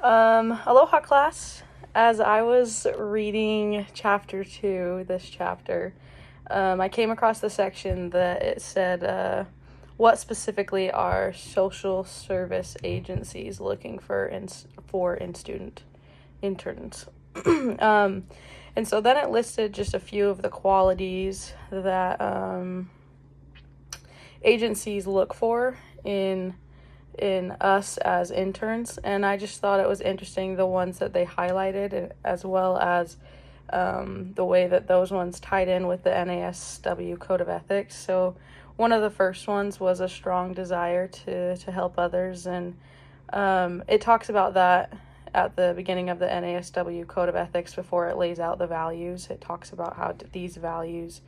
Aloha class. As I was reading chapter 2, this chapter, I came across the section that it said, what specifically are social service agencies looking for student interns? And so then it listed just a few of the qualities that agencies look for in us as interns, and I just thought it was interesting the ones that they highlighted, as well as the way that those ones tied in with the NASW Code of Ethics. So one of the first ones was a strong desire to help others, and it talks about that at the beginning of the NASW Code of Ethics before it lays out the values. It talks about how these values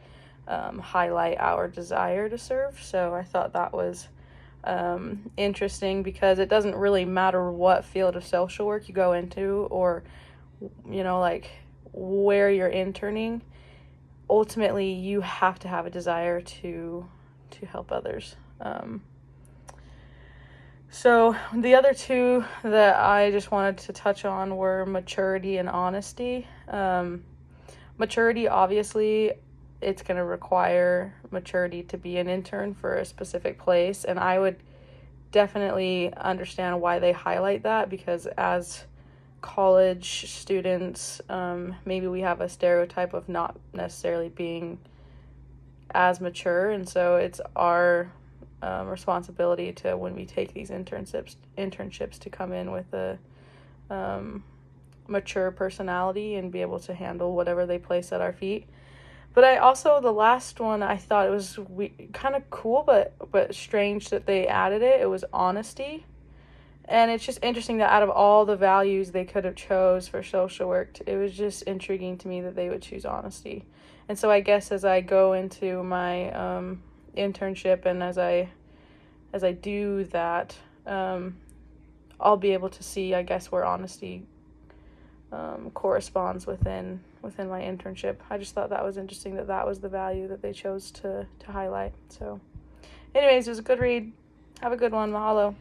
highlight our desire to serve. So I thought that was interesting, because it doesn't really matter what field of social work you go into, or like where you're interning. Ultimately, you have to have a desire to help others. So the other two that I just wanted to touch on were maturity and honesty. Maturity, obviously, it's going to require maturity to be an intern for a specific place, and I would definitely understand why they highlight that, because as college students, maybe we have a stereotype of not necessarily being as mature, and so it's our responsibility to, when we take these internships, to come in with a mature personality and be able to handle whatever they place at our feet. But I also, the last one, I thought it was kind of cool, but strange that they added it. It was honesty. And it's just interesting that out of all the values they could have chose for social work, it was just intriguing to me that they would choose honesty. And so I guess as I go into my internship, and as I do that, I'll be able to see, I guess, where honesty corresponds within my internship. I just thought that was interesting that was the value that they chose to highlight. So anyways, it was a good read. Have a good one. Mahalo.